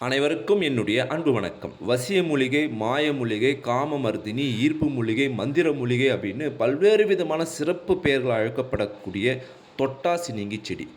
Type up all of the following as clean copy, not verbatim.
அனைவருக்கும் என்னுடைய அன்பு வணக்கம். வசிய மூலிகை, மாய மூலிகை, காமமர்தினி, ஈர்ப்பு மூலிகை, மந்திர மூலிகை அப்படின்னு பல்வேறு விதமான சிறப்பு பெயர்கள் அழைக்கப்படக்கூடிய தொட்டாசினிங்கி செடி.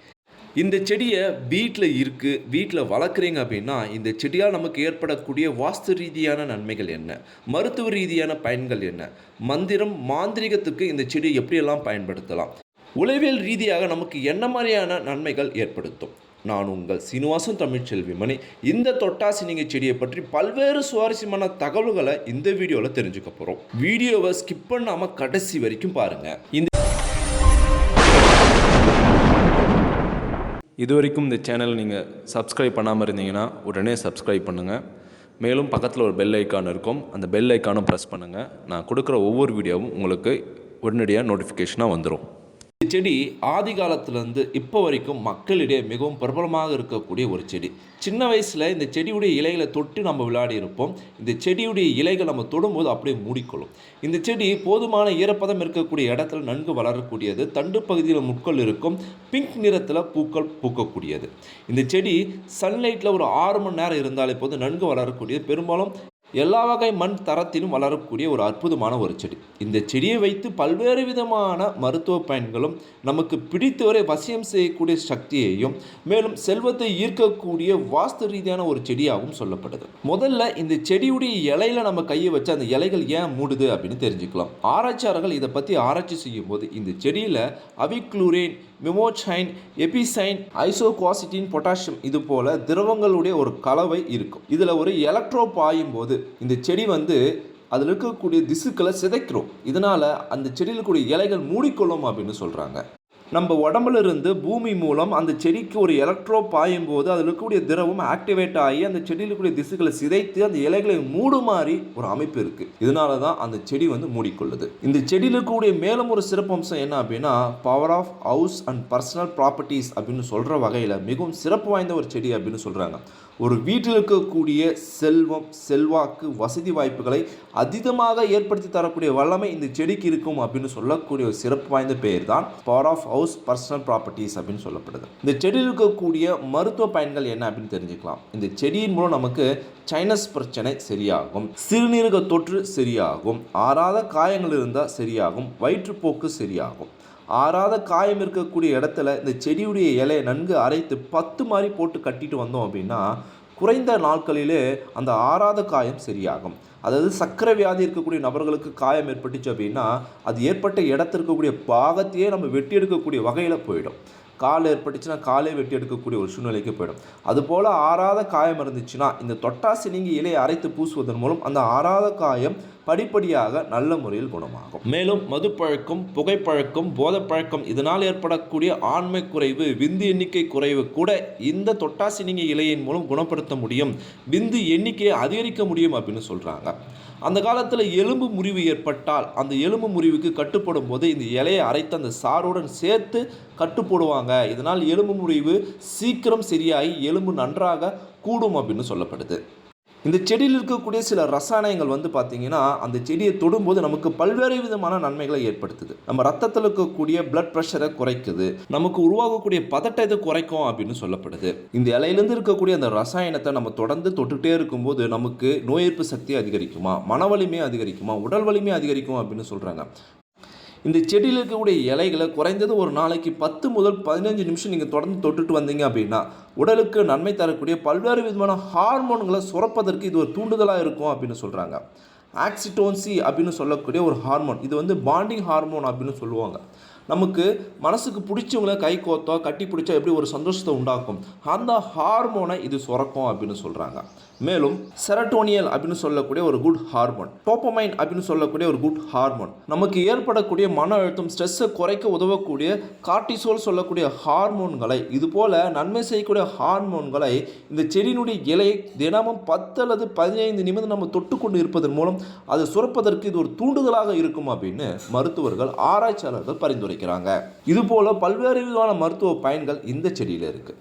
இந்த செடியை வீட்டில் வளர்க்குறீங்க அப்படின்னா இந்த செடியால் நமக்கு ஏற்படக்கூடிய வாஸ்து ரீதியான நன்மைகள் என்ன, மருத்துவ ரீதியான பயன்கள் என்ன, மந்திரம் மாந்திரிகத்துக்கு இந்த செடியை எப்படியெல்லாம் பயன்படுத்தலாம், உளவியல் ரீதியாக நமக்கு என்ன மாதிரியான நன்மைகள் ஏற்படுத்தும். நான் உங்கள் சீனிவாசன் தமிழ்ச்செல்விமணி. இந்த தொட்டாசினிங்கி செடியை பற்றி பல்வேறு சுவாரஸ்யமான தகவல்களை இந்த வீடியோவில் தெரிஞ்சுக்க போகிறோம். வீடியோவை ஸ்கிப் பண்ணாமல் கடைசி வரைக்கும் பாருங்கள். இது வரைக்கும் இந்த சேனல் நீங்கள் சப்ஸ்கிரைப் பண்ணாமல் இருந்தீங்கன்னா உடனே சப்ஸ்கிரைப் பண்ணுங்கள். மேலும் பக்கத்தில் ஒரு பெல் ஐக்கான் இருக்கும், அந்த பெல் ஐக்கானும் ப்ரெஸ் பண்ணுங்கள். நான் கொடுக்குற ஒவ்வொரு வீடியோவும் உங்களுக்கு உடனடியாக நோட்டிஃபிகேஷனாக வந்துடும். இந்த செடி ஆதி காலத்திலேருந்து இப்போ வரைக்கும் மக்களிடையே மிகவும் பிரபலமாக இருக்கக்கூடிய ஒரு செடி. சின்ன வயசில் இந்த செடியுடைய இலைகளை தொட்டு நம்ம விளையாடி இருப்போம். இந்த செடியுடைய இலைகள் நம்ம தொடும்போது அப்படியே மூடிக்கொள்ளும். இந்த செடி போதுமான ஈரப்பதம் இருக்கக்கூடிய இடத்துல நன்கு வளரக்கூடியது. தண்டு பகுதியில் முட்கள் இருக்கும். பிங்க் நிறத்தில் பூக்கள் பூக்கக்கூடியது. இந்த செடி சன்லைட்டில் ஒரு 6 மணி நேரம் இருந்தாலே போது நன்கு வளரக்கூடியது. பெரும்பாலும் எல்லா வகை மண் தரத்திலும் வளரக்கூடிய ஒரு அற்புதமான ஒரு செடி. இந்த செடியை வைத்து பல்வேறு விதமான மருத்துவ பயன்களும், நமக்கு பிடித்தவரை வசியம் செய்யக்கூடிய சக்தியையும், மேலும் செல்வத்தை ஈர்க்கக்கூடிய வாஸ்து ரீதியான ஒரு செடியாகவும் சொல்லப்படுது. முதல்ல இந்த செடியுடைய இலையில நம்ம கையை வச்சு அந்த இலைகள் ஏன் மூடுது அப்படின்னு தெரிஞ்சுக்கலாம். ஆராய்ச்சியாளர்கள் இதை பற்றி ஆராய்ச்சி செய்யும் போது இந்த செடியில் அவிக்ளூரேன், மிமோசைன், எபிசைன், ஐசோகுவாசிட்டின், பொட்டாசியம் இது போல திரவங்களுடைய ஒரு கலவை இருக்கும். இதில் ஒரு எலக்ட்ரோ பாயும் போது இந்த செடி அதில் இருக்கக்கூடிய திசுக்களை சிதைக்கிறோம். இதனால் அந்த செடியில் இருக்கக்கூடிய இலைகள் மூடிக்கொள்ளும் அப்படின்னு சொல்கிறாங்க. நம்ம உடம்புல இருந்து பூமி மூலம் அந்த செடிக்கு ஒரு எலக்ட்ரோ பாயும் போது அதில் இருக்கக்கூடிய திரவம் ஆக்டிவேட் ஆகி அந்த செடியில் இருக்கக்கூடிய திசுக்களை சிதைத்து அந்த இலைகளை மூடுமாறி ஒரு அமைப்பு இருக்குது. இதனால தான் அந்த செடி மூடிக்கொள்ளுது. இந்த செடியில் இருக்கக்கூடிய மேலும் ஒரு சிறப்பம்சம் என்ன அப்படின்னா power of house and personal properties அப்படின்னு சொல்கிற வகையில் மிகவும் சிறப்பு வாய்ந்த ஒரு செடி அப்படின்னு சொல்கிறாங்க. ஒரு வீட்டில் இருக்கக்கூடிய செல்வம், செல்வாக்கு, வசதி வாய்ப்புகளை அதிகமாக ஏற்படுத்தி தரக்கூடிய வல்லமை இந்த செடிக்கு இருக்கும் அப்படின்னு சொல்லக்கூடிய ஒரு சிறப்பு வாய்ந்த பெயர் தான் power of house personal properties அப்படின்னு சொல்லப்படுது. இந்த செடியில் இருக்கக்கூடிய மருத்துவ பயன்கள் என்ன அப்படின்னு தெரிஞ்சுக்கலாம். இந்த செடியின் மூலம் நமக்கு சைனஸ் பிரச்சனை சரியாகும், சிறுநீரக தொற்று சரியாகும், ஆறாத காயங்கள் இருந்தால் சரியாகும், வயிற்றுப்போக்கு சரியாகும். ஆறாத காயம் இருக்கக்கூடிய இடத்துல இந்த செடியுடைய இலையை நன்கு அரைத்து 10 மாதிரி போட்டு கட்டிட்டு வந்தோம் அப்படின்னா குறைந்த நாட்களிலே அந்த ஆறாத காயம் சரியாகும். அதாவது சர்க்கரை வியாதி இருக்கக்கூடிய நபர்களுக்கு காயம் ஏற்பட்டுச்சு அப்படின்னா அது ஏற்பட்ட இடத்துல இருக்கக்கூடிய பாகத்தையே நம்ம வெட்டி எடுக்கக்கூடிய வகையில் போயிடும். கால் ஏற்பட்டுச்சுன்னா காலே வெட்டி எடுக்கக்கூடிய ஒரு சூழ்நிலைக்கு போயிடும். அதுபோல் ஆறாத காயம் இருந்துச்சுன்னா இந்த தொட்டாசினிங்கி இலையை அரைத்து பூசுவதன் மூலம் அந்த ஆறாத காயம் படிப்படியாக நல்ல முறையில் குணமாகும். மேலும் மதுப்பழக்கம், புகைப்பழக்கம், போதைப்பழக்கம் இதனால் ஏற்படக்கூடிய ஆண்மை குறைவு, விந்து எண்ணிக்கை குறைவு கூட இந்த தொட்டாசினிங்கி இலையின் மூலம் குணப்படுத்த முடியும், விந்து எண்ணிக்கையை அதிகரிக்க முடியும் அப்படின்னு சொல்கிறாங்க. அந்த காலத்தில் எலும்பு முறிவு ஏற்பட்டால் அந்த எலும்பு முறிவுக்கு கட்டுப்படும் போது இந்த இலையை அரைத்து அந்த சாறுடன் சேர்த்து கட்டுப்போடுவாங்க. இதனால் எலும்பு முறிவு சீக்கிரம் சரியாகி எலும்பு நன்றாக கூடும் அப்படின்னு சொல்லப்படுது. இந்த செடியில் இருக்கக்கூடிய சில ரசாயனங்கள் பார்த்திங்கன்னா அந்த செடியை தொடும்போது நமக்கு பல்வேறு விதமான நன்மைகளை ஏற்படுத்துது. நம்ம ரத்தத்தில் இருக்கக்கூடிய பிளட் ப்ரெஷரை குறைக்குது, நமக்கு உருவாகக்கூடிய பதட்டத்தை குறைக்கும் அப்படின்னு சொல்லப்படுது. இந்த இலையிலேருந்து இருக்கக்கூடிய அந்த ரசாயனத்தை நம்ம தொடர்ந்து தொட்டுகிட்டே இருக்கும்போது நமக்கு நோய் எதிர்ப்பு சக்தி அதிகரிக்குமா, மன வலிமை அதிகரிக்குமா, உடல் வலிமை அதிகரிக்கும் அப்படின்னு சொல்கிறாங்க. இந்த செடியில் இருக்கக்கூடிய இலைகளை குறைந்தது ஒரு நாளைக்கு 10 முதல் 15 நிமிஷம் நீங்கள் தொடர்ந்து தொட்டுட்டு வந்தீங்க அப்படின்னா உடலுக்கு நன்மை தரக்கூடிய பல்வேறு விதமான ஹார்மோன்களை சுரப்பதற்கு இது ஒரு தூண்டுதலாக இருக்கும் அப்படின்னு சொல்கிறாங்க. ஆக்சிடோன்சி அப்படின்னு சொல்லக்கூடிய ஒரு ஹார்மோன், இது பாண்டிங் ஹார்மோன் அப்படின்னு சொல்லுவாங்க. நமக்கு மனசுக்கு பிடிச்சவங்கள கை கோத்தோ கட்டி பிடிச்சா எப்படி ஒரு சந்தோஷத்தை உண்டாக்கும், அந்த ஹார்மோனை இது சுரக்கும் அப்படின்னு சொல்கிறாங்க. மேலும் செரட்டோனியல் அப்படின்னு சொல்லக்கூடிய ஒரு குட் ஹார்மோன், டோப்பமைன் அப்படின்னு சொல்லக்கூடிய ஒரு குட் ஹார்மோன், நமக்கு ஏற்படக்கூடிய மன அழுத்தம், ஸ்ட்ரெஸ்ஸை குறைக்க உதவக்கூடிய கார்டிசோல் சொல்லக்கூடிய ஹார்மோன்களை, இது போல் நன்மை செய்யக்கூடிய ஹார்மோன்களை இந்த செடியினுடைய இலையை தினமும் 10 அல்லது 15 நிமிடம் நம்ம தொட்டுக்கொண்டு இருப்பதன் மூலம் அது சுரப்பதற்கு இது ஒரு தூண்டுதலாக இருக்கும் அப்படின்னு மருத்துவர்கள், ஆராய்ச்சியாளர்கள் பரிந்துரைக்கிறாங்க. இது போல பல்வேறு விதமான மருத்துவ பயன்கள் இந்த செடியில் இருக்குது.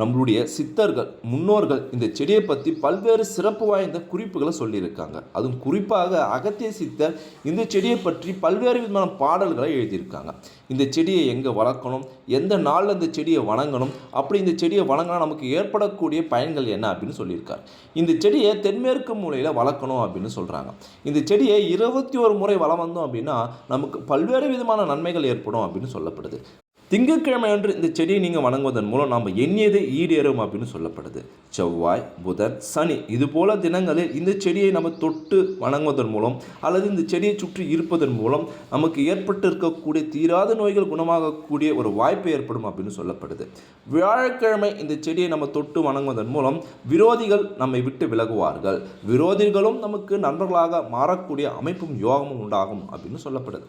நம்மளுடைய சித்தர்கள் முன்னோர்கள் இந்த செடியை பற்றி பல்வேறு சிறப்பு வாய்ந்த குறிப்புகளை சொல்லியிருக்காங்க. அதுவும் குறிப்பாக அகத்திய சித்தர் இந்த செடியை பற்றி பல்வேறு விதமான பாடல்களை எழுதியிருக்காங்க. இந்த செடியை எங்கே வளர்க்கணும், எந்த நாளில் இந்த செடியை வணங்கணும், அப்படி இந்த செடியை வணங்கினா நமக்கு ஏற்படக்கூடிய பயன்கள் என்ன அப்படின்னு சொல்லியிருக்கார். இந்த செடியை தென்மேற்கு மூலையில் வளர்க்கணும் அப்படின்னு சொல்கிறாங்க. இந்த செடியை 21 முறை வளம் வந்தோம் அப்படின்னா நமக்கு பல்வேறு விதமான நன்மைகள் ஏற்படும் அப்படின்னு சொல்லப்படுது. திங்கட்கிழமை அன்று இந்த செடியை நீங்கள் வணங்குவதன் மூலம் நாம் எண்ணியதை ஈடேறும் அப்படின்னு சொல்லப்படுது. செவ்வாய், புதன், சனி இதுபோல தினங்களில் இந்த செடியை நம்ம தொட்டு வணங்குவதன் மூலம் அல்லது இந்த செடியை சுற்றி இருப்பதன் மூலம் நமக்கு ஏற்பட்டு இருக்கக்கூடிய தீராத நோய்கள் குணமாகக்கூடிய ஒரு வாய்ப்பு ஏற்படும் அப்படின்னு சொல்லப்படுது. வியாழக்கிழமை இந்த செடியை நம்ம தொட்டு வணங்குவதன் மூலம் விரோதிகள் நம்மை விட்டு விலகுவார்கள், விரோதிகளும் நமக்கு நண்பர்களாக மாறக்கூடிய அமைப்பும் யோகமும் உண்டாகும் அப்படின்னு சொல்லப்படுது.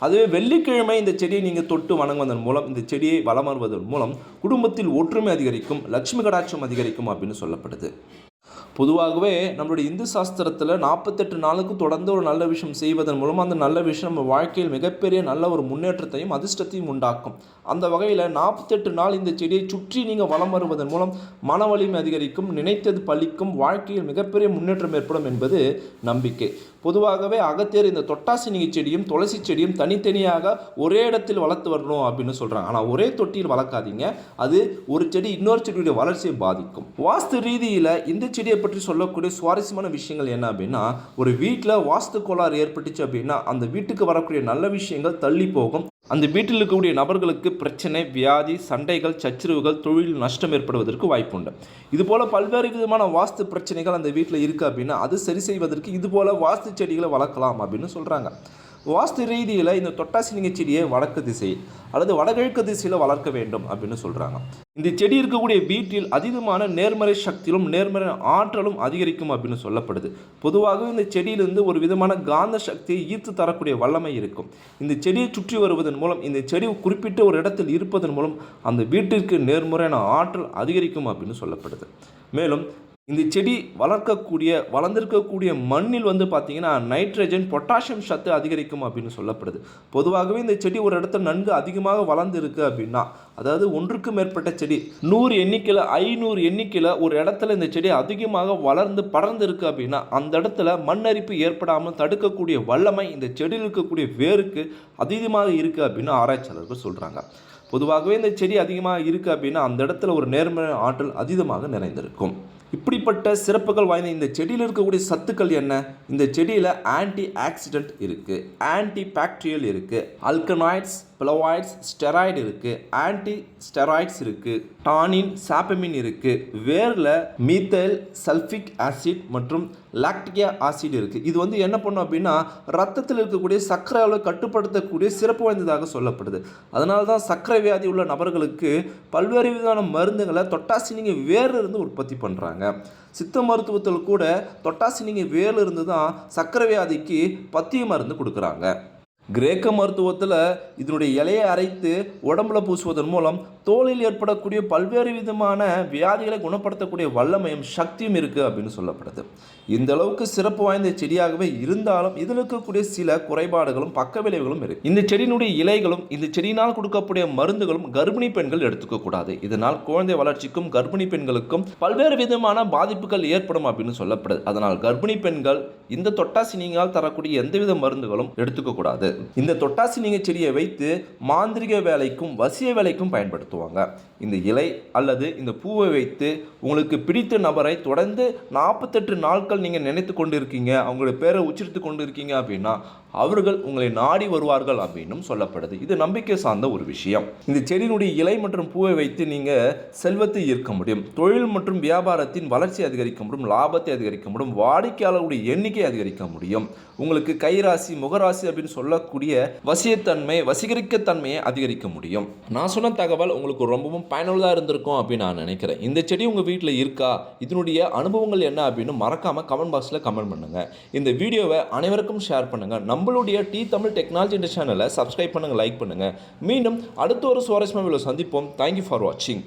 அதுவே வெள்ளிக்கிழமை இந்த செடியை நீங்கள் தொட்டு வணங்குவதன் மூலம் இந்த செடியை வலம் வருவதன் மூலம் குடும்பத்தில் ஒற்றுமை அதிகரிக்கும், லட்சுமி கடாட்சம் அதிகரிக்கும் அப்படின்னு சொல்லப்படுது. பொதுவாகவே நம்மளுடைய இந்து சாஸ்திரத்தில் 48 நாளுக்கு தொடர்ந்து ஒரு நல்ல விஷயம் செய்வதன் மூலம் அந்த நல்ல விஷயம் நம்ம வாழ்க்கையில் மிகப்பெரிய நல்ல ஒரு முன்னேற்றத்தையும் அதிர்ஷ்டத்தையும் உண்டாக்கும். அந்த வகையில் 48 நாள் இந்த செடியை சுற்றி நீங்கள் வலம் வருவதன் மூலம் மன வலிமை அதிகரிக்கும், நினைத்தது பலிக்கும், வாழ்க்கையில் மிகப்பெரிய முன்னேற்றம் ஏற்படும் என்பது நம்பிக்கை. பொதுவாகவே அகத்தியர் இந்த தொட்டாசினிகை செடியும் துளசி செடியும் தனித்தனியாக ஒரே இடத்தில் வளர்த்து வரணும் அப்படின்னு சொல்கிறாங்க. ஆனால் ஒரே தொட்டியில் வளர்க்காதீங்க, அது ஒரு செடி இன்னொரு செடியுடைய வளர்ச்சியை பாதிக்கும். வாஸ்து ரீதியில் இந்த செடியை பற்றி சொல்லக்கூடிய சுவாரஸ்யமான விஷயங்கள் என்ன அப்படின்னா, ஒரு வீட்டில் வாஸ்து கோளாறு ஏற்பட்டுச்சு அப்படின்னா அந்த வீட்டுக்கு வரக்கூடிய நல்ல விஷயங்கள் தள்ளி போகும். அந்த வீட்டில் இருக்கக்கூடிய நபர்களுக்கு பிரச்சனை, வியாதி, சண்டைகள், சச்சரவுகள், தொழில் நஷ்டம் ஏற்படுவதற்கு வாய்ப்புண்டு. இதுபோல் பல்வேறு விதமான வாஸ்து பிரச்சனைகள் அந்த வீட்டில் இருக்குது அப்படின்னா அது சரி செய்வதற்கு இதுபோல் வாஸ்து செடிகளை வளர்க்கலாம் அப்படின்னு சொல்கிறாங்க. வாஸ்து ரீதியில் இந்த தொட்டாசினிகை செடியை வடக்கு திசை அல்லது வடகிழக்கு திசையில் வளர்க்க வேண்டும் அப்படின்னு சொல்கிறாங்க. இந்த செடி இருக்கக்கூடிய வீட்டில் அதீதமான நேர்மறை சக்தியும் நேர்மறை ஆற்றலும் அதிகரிக்கும் அப்படின்னு சொல்லப்படுது. பொதுவாகவே இந்த செடியிலிருந்து ஒரு விதமான காந்த சக்தியை ஈர்த்து தரக்கூடிய வல்லமை இருக்கும். இந்த செடியை சுற்றி வருவதன் மூலம் இந்த செடி குறிப்பிட்ட ஒரு இடத்தில் இருப்பதன் மூலம் அந்த வீட்டிற்கு நேர்முறையான ஆற்றல் அதிகரிக்கும் அப்படின்னு சொல்லப்படுது. மேலும் இந்த செடி வளர்ந்திருக்கக்கூடிய மண்ணில் பார்த்திங்கன்னா நைட்ரஜன், பொட்டாசியம் சத்து அதிகரிக்கும் அப்படின்னு சொல்லப்படுது. பொதுவாகவே இந்த செடி ஒரு இடத்துல நன்கு அதிகமாக வளர்ந்து இருக்குது அப்படின்னா, அதாவது ஒன்றுக்கு மேற்பட்ட செடி 100 எண்ணிக்கையில் 500 எண்ணிக்கையில் ஒரு இடத்துல இந்த செடி அதிகமாக வளர்ந்து படர்ந்து இருக்குது அப்படின்னா அந்த இடத்துல மண் அரிப்பு ஏற்படாமல் தடுக்கக்கூடிய வல்லமை இந்த செடியில் இருக்கக்கூடிய வேருக்கு அதிகமாக இருக்குது அப்படின்னு ஆராய்ச்சியாளர்கள் சொல்கிறாங்க. பொதுவாகவே இந்த செடி அதிகமாக இருக்குது அப்படின்னா அந்த இடத்துல ஒரு நேர்மறை ஆற்றல் அதீதமாக நிறைந்திருக்கும். இப்படிப்பட்ட சிறப்புகள் வாய்ந்த இந்த செடியில் இருக்கக்கூடிய சத்துக்கள் என்ன? இந்த செடியில் ஆன்டி ஆக்சிடென்ட் இருக்குது, ஆன்டி பாக்டீரியல் இருக்குது, அல்கனாய்ட்ஸ், பிளவாய்ட்ஸ், ஸ்டெராய்டு இருக்குது, ஆன்டி ஸ்டெராய்ட்ஸ் இருக்குது, டானின், சாப்பமின் இருக்குது, வேரில் மீத்தைல் சல்ஃபிக் ஆசிட் மற்றும் லாக்டிக் ஆசிட் இருக்குது. இது என்ன பண்ணும் அப்படின்னா ரத்தத்தில் இருக்கக்கூடிய சர்க்கரை அளவை கட்டுப்படுத்தக்கூடிய சிறப்பு வாய்ந்ததாக சொல்லப்படுது. அதனால தான் சர்க்கரை வியாதி உள்ள நபர்களுக்கு பல்வேறு விதமான மருந்துகளை தொட்டாசினிகை வேரிலிருந்து உற்பத்தி பண்ணுறாங்க. சித்த மருத்துவத்தில் கூட தொட்டாசினிகை வேரிலிருந்து தான் சர்க்கரை வியாதிக்கு பத்திய மருந்து கொடுக்குறாங்க. கிரேக்க மருத்துவத்தில் இதனுடைய இலையை அரைத்து உடம்புல பூசுவதன் மூலம் தோலில் ஏற்படக்கூடிய பல்வேறு விதமான வியாதிகளை குணப்படுத்தக்கூடிய வல்லமையும் சக்தியும் இருக்குது அப்படின்னு சொல்லப்படுது. இந்த அளவுக்கு சிறப்பு வாய்ந்த செடியாகவே இருந்தாலும் இதில் இருக்கக்கூடிய சில குறைபாடுகளும் பக்க விளைவுகளும் இருக்குது. இந்த செடியினுடைய இலைகளும் இந்த செடியினால் கொடுக்கக்கூடிய மருந்துகளும் கர்ப்பிணி பெண்கள் எடுத்துக்கக்கூடாது. இதனால் குழந்தை வளர்ச்சிக்கும் கர்ப்பிணி பெண்களுக்கும் பல்வேறு விதமான பாதிப்புகள் ஏற்படும் அப்படின்னு சொல்லப்படுது. அதனால் கர்ப்பிணி பெண்கள் இந்த தொட்டாசினியால் தரக்கூடிய எந்தவித மருந்துகளும் எடுத்துக்கக்கூடாது. இந்த தொட்டாசினிகை செடியை வைத்து மாந்திரிக வேலைக்கும் வசிய வேலைக்கும் பயன்படுத்துவாங்க. இந்த இலை அல்லது இந்த பூவை வைத்து உங்களுக்கு பிடித்த நபரை தொடர்ந்து 48 நாட்கள் நீங்கள் நினைத்து கொண்டு இருக்கீங்க, அவங்களுடைய பேரை உச்சரித்து கொண்டு இருக்கீங்க அப்படின்னா அவர்கள் உங்களை நாடி வருவார்கள் அப்படின்னும் சொல்லப்படுது. இது நம்பிக்கை சார்ந்த ஒரு விஷயம். இந்த செடியினுடைய இலை மற்றும் பூவை வைத்து நீங்கள் செல்வத்தை ஈர்க்க முடியும், தொழில் மற்றும் வியாபாரத்தின் வளர்ச்சி அதிகரிக்க முடியும், லாபத்தை அதிகரிக்க முடியும், வாடிக்கையாளர்களுடைய எண்ணிக்கை அதிகரிக்க முடியும், உங்களுக்கு கைராசி முகராசி அப்படின்னு சொல்லக்கூடிய வசியத்தன்மை வசீகரிக்கத்தன்மையை அதிகரிக்க முடியும். நான் சொன்ன தகவல் உங்களுக்கு ரொம்பவும் பயனுள்ளதாக இருந்திருக்கும் அப்படின்னு நான் நினைக்கிறேன். இந்த செடி உங்கள் வீட்டில் இருக்கா, இதனுடைய அனுபவங்கள் என்ன அப்படின்னு மறக்காமல் கமெண்ட் பாக்ஸில் கமெண்ட் பண்ணுங்கள். இந்த வீடியோவை அனைவருக்கும் ஷேர் பண்ணுங்கள். நம்மளுடைய டி தமிழ் டெக்னாலஜி சேனலை சப்ஸ்கிரைப் பண்ணுங்கள், லைக் பண்ணுங்கள். மீண்டும் அடுத்த ஒரு சுவாரஸ்யமான வீடியோவில் சந்திப்போம். தேங்க்யூ ஃபார் வாட்சிங்.